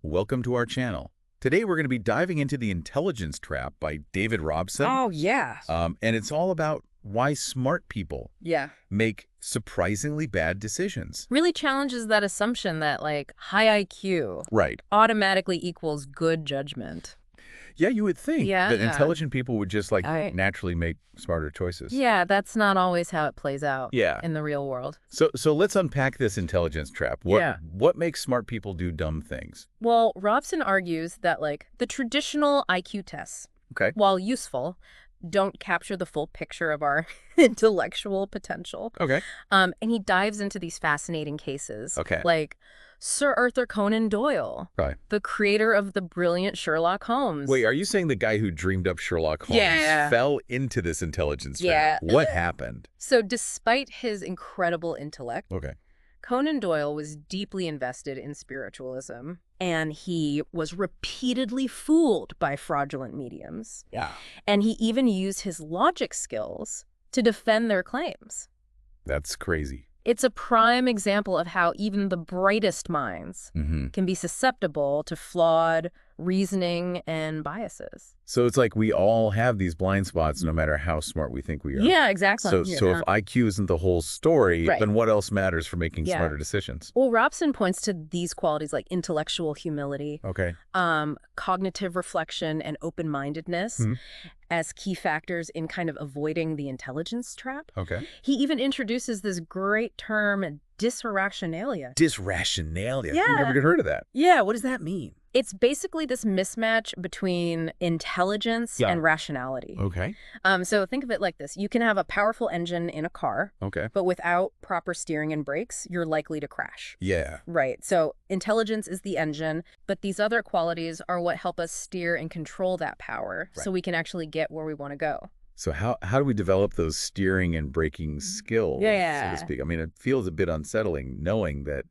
Welcome to our channel. Today we're going to be diving into The Intelligence Trap by David Robson. Oh, yeah. And it's all about why smart people Yeah. make surprisingly bad decisions. Really challenges that assumption that, like, high IQ Right. automatically equals good judgment. Yeah, you would think Yeah, that yeah. intelligent people would just Right. naturally make smarter choices. Yeah, that's not always how it plays out Yeah. in the real world. So let's unpack this intelligence trap. What makes smart people do dumb things? Well, Robson argues that, like, the traditional IQ tests, Okay. while useful, don't capture the full picture of our intellectual potential. Okay. And he dives into these fascinating cases. Okay. Like Sir Arthur Conan Doyle, Right. the creator of the brilliant Sherlock Holmes. Wait, are you saying the guy who dreamed up Sherlock Holmes Yeah. fell into this intelligence trap? Yeah. What happened? So despite his incredible intellect, Okay. Conan Doyle was deeply invested in spiritualism, and he was repeatedly fooled by fraudulent mediums. Yeah. And he even used his logic skills to defend their claims. That's crazy. It's a prime example of how even the brightest minds can be susceptible to flawed reasoning and biases. So it's like we all have these blind spots no matter how smart we think we are. Yeah, exactly. So if IQ isn't the whole story, Right. then what else matters for making Yeah. smarter decisions? Well, Robson points to these qualities like intellectual humility, Okay. cognitive reflection, and open-mindedness as key factors in kind of avoiding the intelligence trap. Okay. He even introduces this great term, disrationalia. Disrationality. Yeah. I've never heard of that. Yeah, What does that mean? it's basically this mismatch between intelligence Yeah. and rationality. Okay. So think of it like this. You can have a powerful engine in a car, Okay. but without proper steering and brakes, you're likely to crash. Yeah. Right. So intelligence is the engine, but these other qualities are what help us steer and control that power so we can actually get where we want to go. So how do we develop those steering and braking skills, so Yeah. to speak? I mean, it feels a bit unsettling knowing that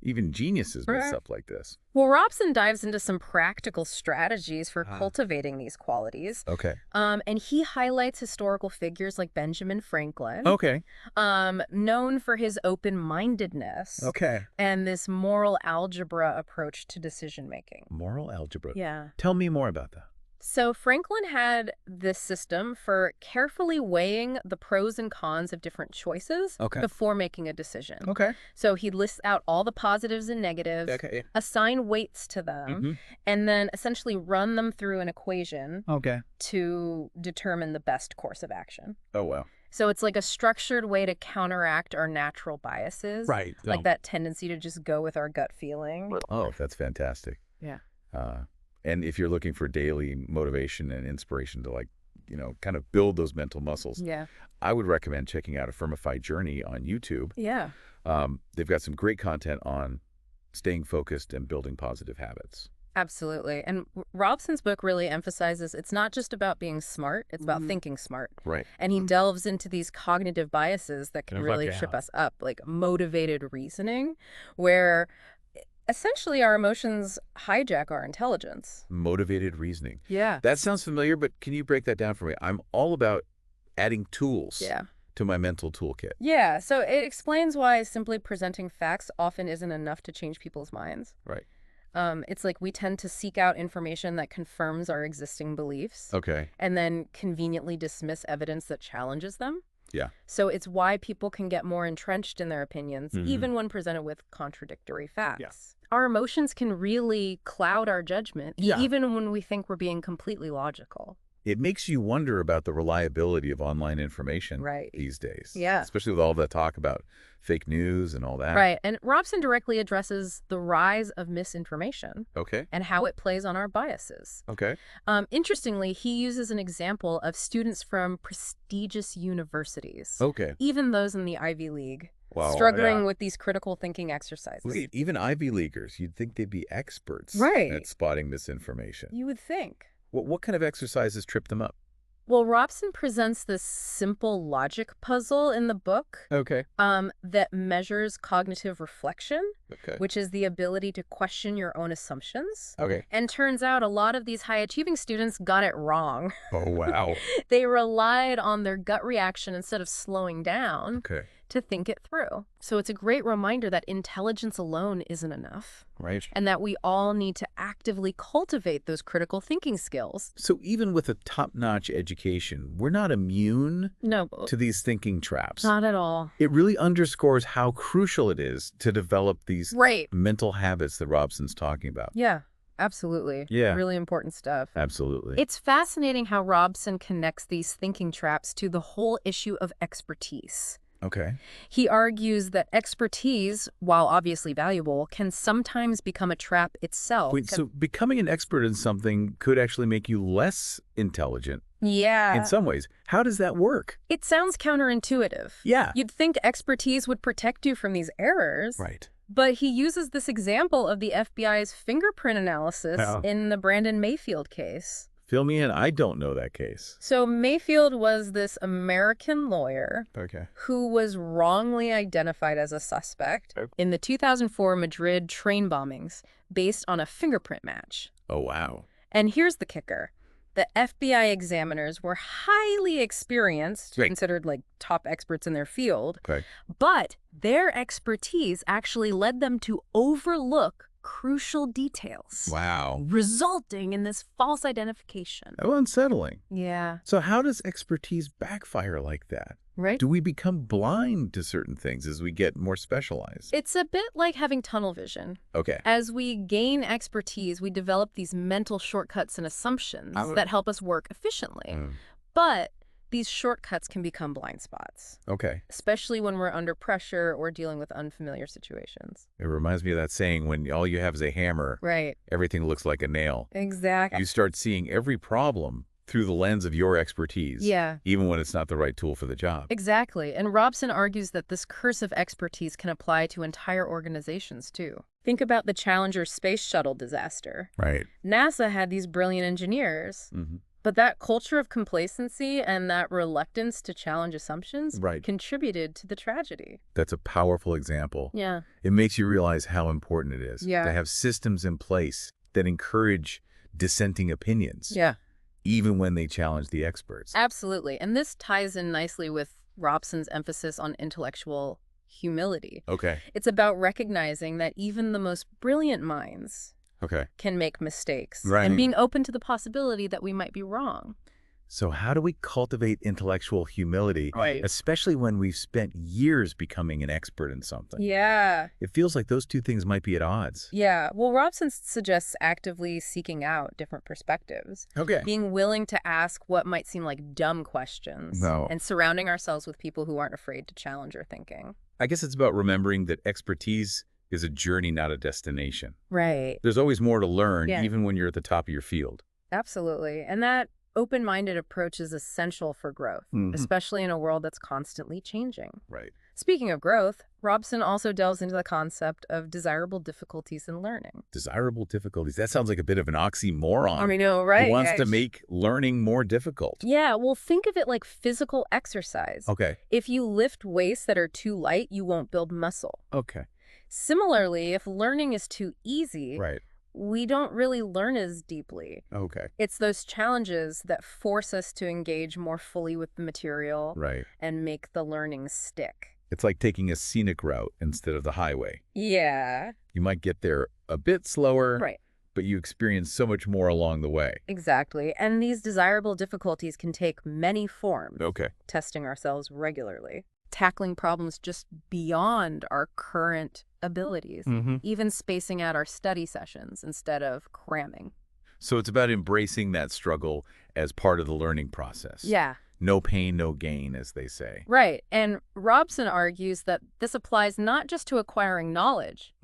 even geniuses mess up like this. Well, Robson dives into some practical strategies for cultivating these qualities. Okay. And he highlights historical figures like Benjamin Franklin, Okay. known for his open-mindedness Okay. and this moral algebra approach to decision-making. Moral algebra. Yeah. Tell me more about that. So Franklin had this system for carefully weighing the pros and cons of different choices before making a decision. Okay. So he'd list out all the positives and negatives, Okay. assign weights to them, and then essentially run them through an equation Okay. to determine the best course of action. Oh, wow. So it's like a structured way to counteract our natural biases. Right. Like that tendency to just go with our gut feeling. Oh, that's fantastic. Yeah. And if you're looking for daily motivation and inspiration to kind of build those mental muscles, Yeah. I would recommend checking out Affirmify Journey on YouTube. Yeah. They've got some great content on staying focused and building positive habits. Absolutely. And Robson's book really emphasizes it's not just about being smart, it's about thinking smart. Right. And he delves into these cognitive biases that can really trip us up, like motivated reasoning, where essentially our emotions hijack our intelligence. Motivated reasoning. Yeah. That sounds familiar, but can you break that down for me? I'm all about adding tools to my mental toolkit. Yeah. So it explains why simply presenting facts often isn't enough to change people's minds. Right. It's like we tend to seek out information that confirms our existing beliefs. Okay. And then conveniently dismiss evidence that challenges them. Yeah. So it's why people can get more entrenched in their opinions, even when presented with contradictory facts. Yeah. Our emotions can really cloud our judgment, even when we think we're being completely logical. It makes you wonder about the reliability of online information these days. Yeah. Especially with all the talk about fake news and all that. Right. And Robson directly addresses the rise of misinformation Okay. and how it plays on our biases. Okay. Interestingly, he uses an example of students from prestigious universities, Okay. even those in the Ivy League, Wow. struggling with these critical thinking exercises. Wait, even Ivy Leaguers, you'd think they'd be experts Right. at spotting misinformation. You would think. What kind of exercises trip them up? Well, Robson presents this simple logic puzzle in the book Okay. that measures cognitive reflection, Okay. which is the ability to question your own assumptions. Okay. And turns out a lot of these high-achieving students got it wrong. Oh, wow. They relied on their gut reaction instead of slowing down Okay. to think it through. So it's a great reminder that intelligence alone isn't enough. Right. And that we all need to actively cultivate those critical thinking skills. So even with a top-notch education, we're not immune No, to these thinking traps. not at all. It really underscores how crucial it is to develop these Right. mental habits that Robson's talking about. Yeah, absolutely. Yeah. Really important stuff. Absolutely. It's fascinating how Robson connects these thinking traps to the whole issue of expertise. Okay. He argues that expertise, while obviously valuable, can sometimes become a trap itself. Wait, so becoming an expert in something could actually make you less intelligent Yeah. in some ways. How does that work? It sounds counterintuitive. Yeah. You'd think expertise would protect you from these errors. Right. But he uses this example of the FBI's fingerprint analysis in the Brandon Mayfield case. Fill me in. I don't know that case. So Mayfield was this American lawyer who was wrongly identified as a suspect in the 2004 Madrid train bombings based on a fingerprint match. Oh, wow. And here's the kicker. The FBI examiners were highly experienced, considered like top experts in their field, but their expertise actually led them to overlook crucial details. Wow. Resulting in this false identification. Oh, unsettling. Yeah. So how does expertise backfire like that? Right? Do we become blind to certain things as we get more specialized? It's a bit like having tunnel vision. Okay. As we gain expertise, we develop these mental shortcuts and assumptions that help us work efficiently. But these shortcuts can become blind spots. Okay. Especially when we're under pressure or dealing with unfamiliar situations. It reminds me of that saying, when all you have is a hammer, everything looks like a nail. Exactly. You start seeing every problem through the lens of your expertise. Yeah. Even when it's not the right tool for the job. Exactly. And Robson argues that this curse of expertise can apply to entire organizations, too. Think about the Challenger space shuttle disaster. Right. NASA had these brilliant engineers. But that culture of complacency and that reluctance to challenge assumptions contributed to the tragedy. That's a powerful example. Yeah. It makes you realize how important it is to have systems in place that encourage dissenting opinions. Yeah. Even when they challenge the experts. Absolutely. And this ties in nicely with Robson's emphasis on intellectual humility. Okay. It's about recognizing that even the most brilliant minds can make mistakes. And being open to the possibility that we might be wrong. So how do we cultivate intellectual humility, especially when we've spent years becoming an expert in something? Yeah. It feels like those two things might be at odds. Yeah. Well, Robson suggests actively seeking out different perspectives. Okay. Being willing to ask what might seem like dumb questions. And surrounding ourselves with people who aren't afraid to challenge our thinking. I guess it's about remembering that expertise is a journey, not a destination. Right. There's always more to learn, even when you're at the top of your field. Absolutely. And that open-minded approach is essential for growth, especially in a world that's constantly changing. Right. Speaking of growth, Robson also delves into the concept of desirable difficulties in learning. Desirable difficulties. That sounds like a bit of an oxymoron. I know, right? Who wants to make learning more difficult? Yeah, well, think of it like physical exercise. Okay. If you lift weights that are too light, you won't build muscle. Okay. Similarly, if learning is too easy, we don't really learn as deeply. Okay. It's those challenges that force us to engage more fully with the material and make the learning stick. It's like taking a scenic route instead of the highway. Yeah. You might get there a bit slower, but you experience so much more along the way. Exactly. And these desirable difficulties can take many forms. Okay. Testing ourselves regularly. Tackling problems just beyond our current abilities, even spacing out our study sessions instead of cramming. So it's about embracing that struggle as part of the learning process. Yeah. No pain, no gain, as they say. Right. And Robson argues that this applies not just to acquiring knowledge,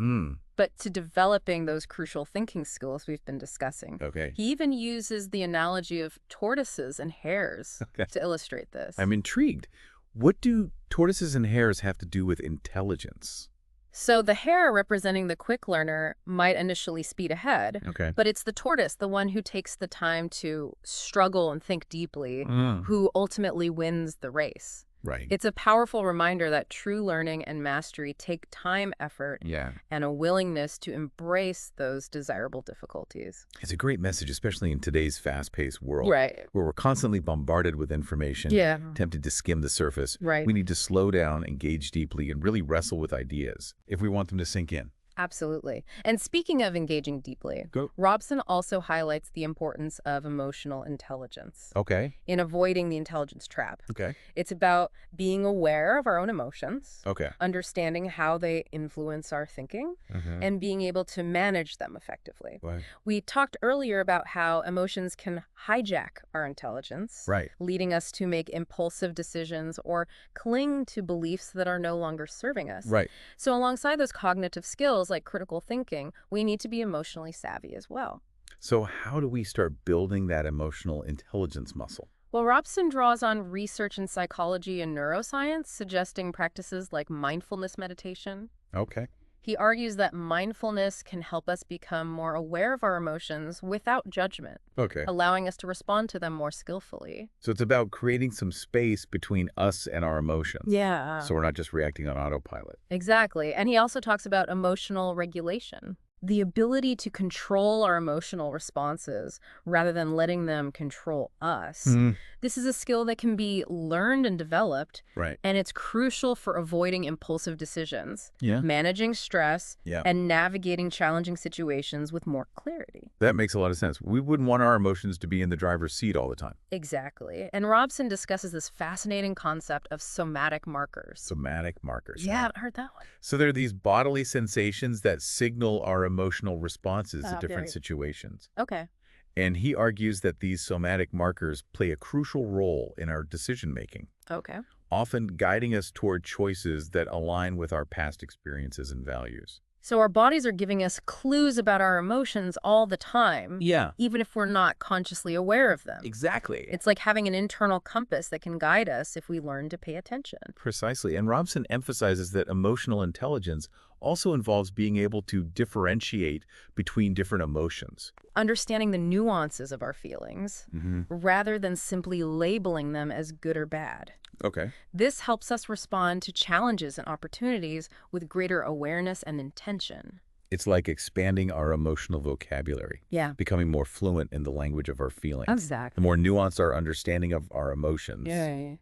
but to developing those crucial thinking skills we've been discussing. Okay. He even uses the analogy of tortoises and hares to illustrate this. I'm intrigued. What do tortoises and hares have to do with intelligence? So the hare, representing the quick learner, might initially speed ahead, but it's the tortoise, the one who takes the time to struggle and think deeply, who ultimately wins the race. Right. It's a powerful reminder that true learning and mastery take time, effort, Yeah. and a willingness to embrace those desirable difficulties. It's a great message, especially in today's fast-paced world, Right. where we're constantly bombarded with information, Yeah. tempted to skim the surface. Right. We need to slow down, engage deeply, and really wrestle with ideas if we want them to sink in. Absolutely. And speaking of engaging deeply, Robson also highlights the importance of emotional intelligence Okay. in avoiding the intelligence trap. Okay. It's about being aware of our own emotions, Okay. understanding how they influence our thinking, and being able to manage them effectively. Right. We talked earlier about how emotions can hijack our intelligence, Right. leading us to make impulsive decisions or cling to beliefs that are no longer serving us. Right. So alongside those cognitive skills like critical thinking, we need to be emotionally savvy as well. So how do we start building that emotional intelligence muscle? Well, Robson draws on research in psychology and neuroscience, suggesting practices like mindfulness meditation. Okay. He argues that mindfulness can help us become more aware of our emotions without judgment, Okay. allowing us to respond to them more skillfully. So it's about creating some space between us and our emotions. Yeah. So we're not just reacting on autopilot. Exactly. And he also talks about emotional regulation, the ability to control our emotional responses rather than letting them control us. This is a skill that can be learned and developed, Right. and it's crucial for avoiding impulsive decisions, Yeah. managing stress, Yeah. and navigating challenging situations with more clarity. That makes a lot of sense. We wouldn't want our emotions to be in the driver's seat all the time. Exactly. And Robson discusses this fascinating concept of somatic markers. Somatic markers. Yeah, I haven't heard that one. So there are these bodily sensations that signal our emotional responses to different Very- situations. Okay. And he argues that these somatic markers play a crucial role in our decision-making, Okay. often guiding us toward choices that align with our past experiences and values. So our bodies are giving us clues about our emotions all the time, Yeah, even if we're not consciously aware of them. exactly. It's like having an internal compass that can guide us if we learn to pay attention. Precisely. And Robson emphasizes that emotional intelligence also involves being able to differentiate between different emotions. Understanding the nuances of our feelings, rather than simply labeling them as good or bad. Okay. This helps us respond to challenges and opportunities with greater awareness and intention. It's like expanding our emotional vocabulary, Yeah. becoming more fluent in the language of our feelings. Exactly. The more nuanced our understanding of our emotions, Yeah.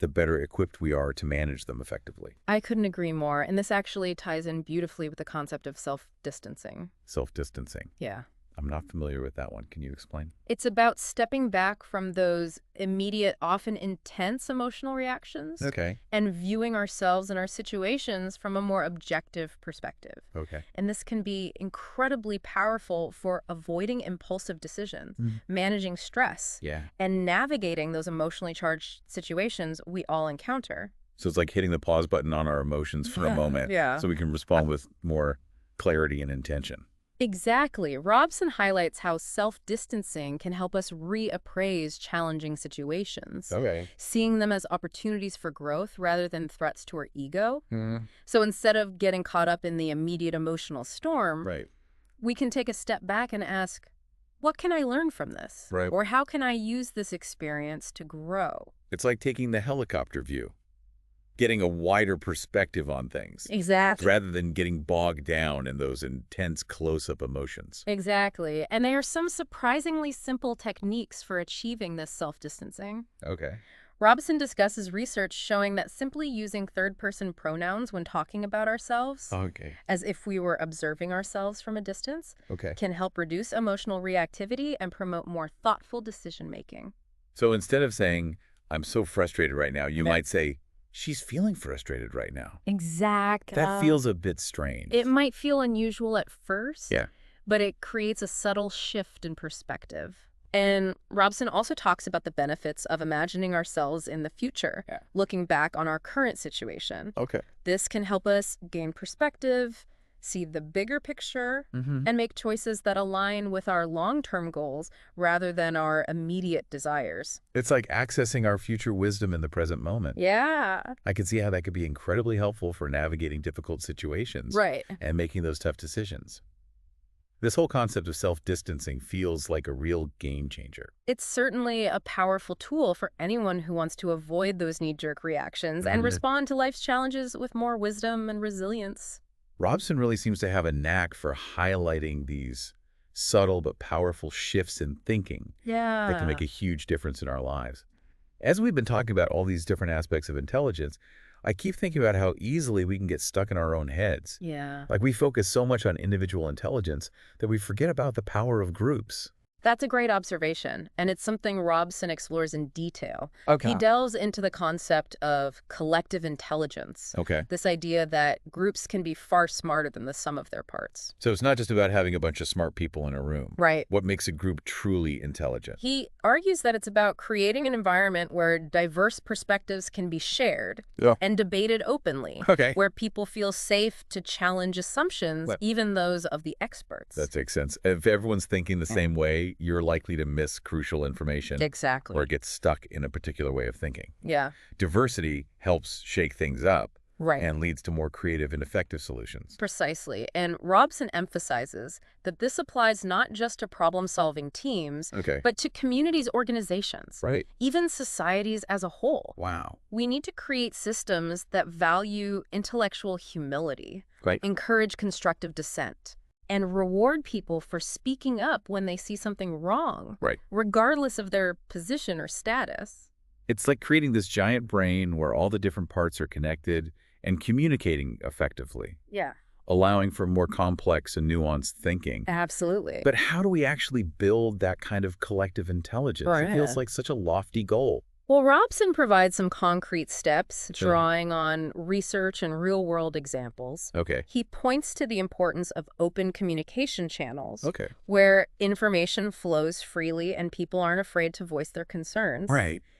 the better equipped we are to manage them effectively. I couldn't agree more. And this actually ties in beautifully with the concept of self-distancing. Self-distancing. Yeah. I'm not familiar with that one. Can you explain? It's about stepping back from those immediate, often intense emotional reactions Okay. and viewing ourselves and our situations from a more objective perspective. Okay. And this can be incredibly powerful for avoiding impulsive decisions, managing stress, Yeah. and navigating those emotionally charged situations we all encounter. So it's like hitting the pause button on our emotions for a moment. Yeah. So we can respond with more clarity and intention. Exactly. Robson highlights how self-distancing can help us reappraise challenging situations, Okay. seeing them as opportunities for growth rather than threats to our ego. So instead of getting caught up in the immediate emotional storm, Right. we can take a step back and ask, what can I learn from this? Right. Or how can I use this experience to grow? It's like taking the helicopter view, getting a wider perspective on things, Exactly. rather than getting bogged down in those intense close-up emotions. Exactly. And there are some surprisingly simple techniques for achieving this self-distancing. Okay. Robson discusses research showing that simply using third-person pronouns when talking about ourselves, Okay. as if we were observing ourselves from a distance, Okay. can help reduce emotional reactivity and promote more thoughtful decision-making. So instead of saying, I'm so frustrated right now, you might say, she's feeling frustrated right now. Exactly. That feels a bit strange. It might feel unusual at first, Yeah. but it creates a subtle shift in perspective. And Robson also talks about the benefits of imagining ourselves in the future, looking back on our current situation. Okay. This can help us gain perspective, see the bigger picture, and make choices that align with our long-term goals rather than our immediate desires. It's like accessing our future wisdom in the present moment. Yeah. I can see how that could be incredibly helpful for navigating difficult situations Right. and making those tough decisions. This whole concept of self-distancing feels like a real game changer. It's certainly a powerful tool for anyone who wants to avoid those knee-jerk reactions and respond to life's challenges with more wisdom and resilience. Robson really seems to have a knack for highlighting these subtle but powerful shifts in thinking that can make a huge difference in our lives. As we've been talking about all these different aspects of intelligence, I keep thinking about how easily we can get stuck in our own heads. Like we focus so much on individual intelligence that we forget about the power of groups. That's a great observation, and it's something Robson explores in detail. Okay. He delves into the concept of collective intelligence. This idea that groups can be far smarter than the sum of their parts. So it's not just about having a bunch of smart people in a room. Right. What makes a group truly intelligent? He argues that it's about creating an environment where diverse perspectives can be shared and debated openly, where people feel safe to challenge assumptions, even those of the experts. That makes sense. If everyone's thinking the same way, you're likely to miss crucial information. Exactly. Or get stuck in a particular way of thinking. Yeah. Diversity helps shake things up. Right. And leads to more creative and effective solutions. Precisely. And Robson emphasizes that this applies not just to problem-solving teams, but to communities, organizations, even societies as a whole. Wow. We need to create systems that value intellectual humility, encourage constructive dissent, and reward people for speaking up when they see something wrong, regardless of their position or status. It's like creating this giant brain where all the different parts are connected and communicating effectively. Yeah. Allowing for more complex and nuanced thinking. Absolutely. But how do we actually build that kind of collective intelligence? It feels like such a lofty goal. Well, Robson provides some concrete steps, drawing on research and real-world examples. He points to the importance of open communication channels, where information flows freely and people aren't afraid to voice their concerns.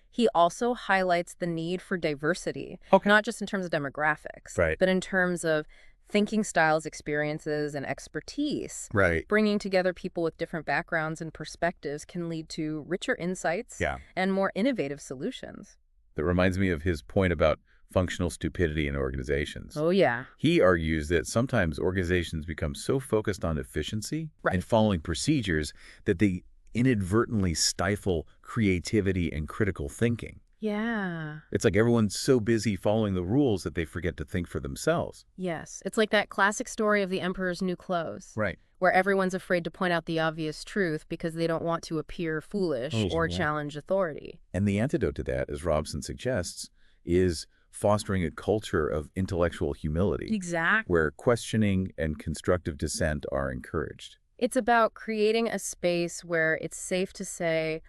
He also highlights the need for diversity, not just in terms of demographics, but in terms of thinking styles, experiences, and expertise. Bringing together people with different backgrounds and perspectives can lead to richer insights and more innovative solutions. That reminds me of his point about functional stupidity in organizations. Oh, yeah. He argues that sometimes organizations become so focused on efficiency and following procedures that they inadvertently stifle creativity and critical thinking. Yeah. It's like everyone's so busy following the rules that they forget to think for themselves. Yes. It's like that classic story of the emperor's new clothes. Where everyone's afraid to point out the obvious truth because they don't want to appear foolish or challenge authority. And the antidote to that, as Robson suggests, is fostering a culture of intellectual humility. Exactly. Where questioning and constructive dissent are encouraged. It's about creating a space where it's safe to say,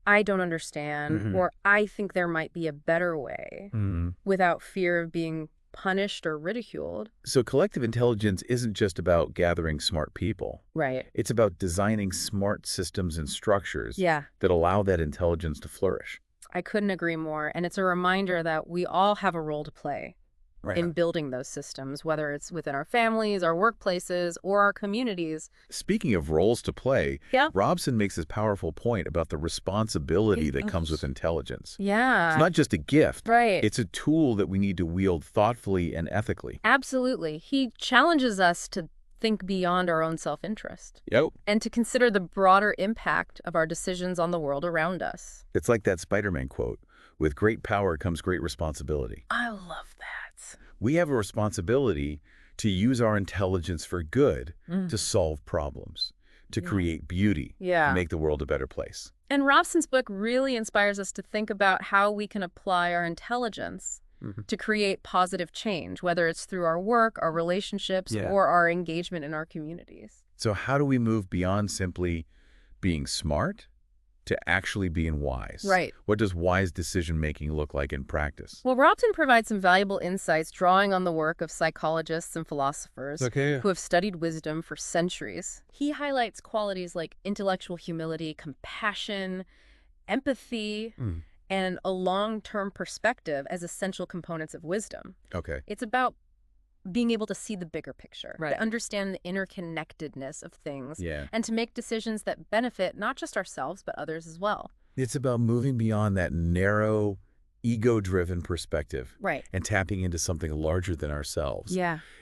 I don't understand, or I think there might be a better way, without fear of being punished or ridiculed. So collective intelligence isn't just about gathering smart people. It's about designing smart systems and structures that allow that intelligence to flourish. I couldn't agree more. And it's a reminder that we all have a role to play in building those systems, whether it's within our families, our workplaces, or our communities. Speaking of roles to play, Robson makes this powerful point about the responsibility that comes with intelligence. It's not just a gift. It's a tool that we need to wield thoughtfully and ethically. Absolutely. He challenges us to think beyond our own self-interest. And to consider the broader impact of our decisions on the world around us. It's like that Spider-Man quote, with great power comes great responsibility. I love that. We have a responsibility to use our intelligence for good, to solve problems, to create beauty, make the world a better place. And Robson's book really inspires us to think about how we can apply our intelligence to create positive change, whether it's through our work, our relationships, or our engagement in our communities. So how do we move beyond simply being smart to actually being wise? What does wise decision-making look like in practice? Well, Robson provides some valuable insights drawing on the work of psychologists and philosophers who have studied wisdom for centuries. He highlights qualities like intellectual humility, compassion, empathy, and a long-term perspective as essential components of wisdom. It's about being able to see the bigger picture, to understand the interconnectedness of things, and to make decisions that benefit not just ourselves, but others as well. It's about moving beyond that narrow, ego-driven perspective and tapping into something larger than ourselves.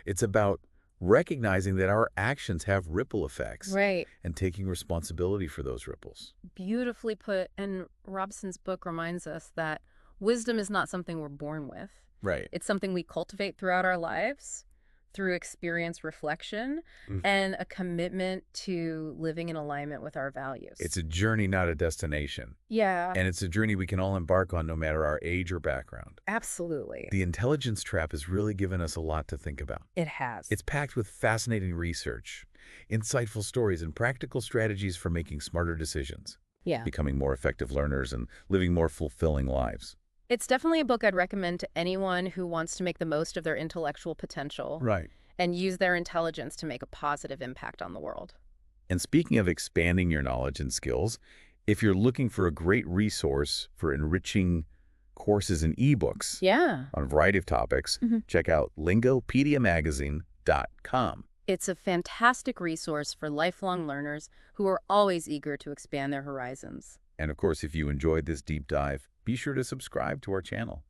It's about recognizing that our actions have ripple effects. Right. And taking responsibility for those ripples. Beautifully put. And Robson's book reminds us that wisdom is not something we're born with. Right. It's something we cultivate throughout our lives, through experience reflection, and a commitment to living in alignment with our values. It's a journey, not a destination. Yeah. And it's a journey we can all embark on no matter our age or background. Absolutely. The intelligence trap has really given us a lot to think about. It has. It's packed with fascinating research, insightful stories, and practical strategies for making smarter decisions. Yeah. Becoming more effective learners and living more fulfilling lives. It's definitely a book I'd recommend to anyone who wants to make the most of their intellectual potential. Right. And use their intelligence to make a positive impact on the world. And speaking of expanding your knowledge and skills, if you're looking for a great resource for enriching courses and ebooks on a variety of topics, check out lingopediamagazine.com. It's a fantastic resource for lifelong learners who are always eager to expand their horizons. And of course, if you enjoyed this deep dive, be sure to subscribe to our channel,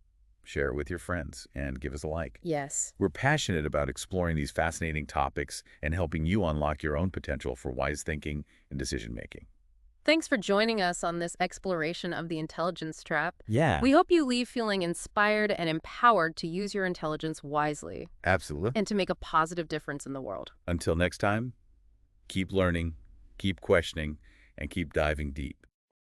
share it with your friends, and give us a like. Yes. We're passionate about exploring these fascinating topics and helping you unlock your own potential for wise thinking and decision-making. Thanks for joining us on this exploration of the intelligence trap. Yeah. We hope you leave feeling inspired and empowered to use your intelligence wisely. Absolutely. And to make a positive difference in the world. Until next time, keep learning, keep questioning, and keep diving deep.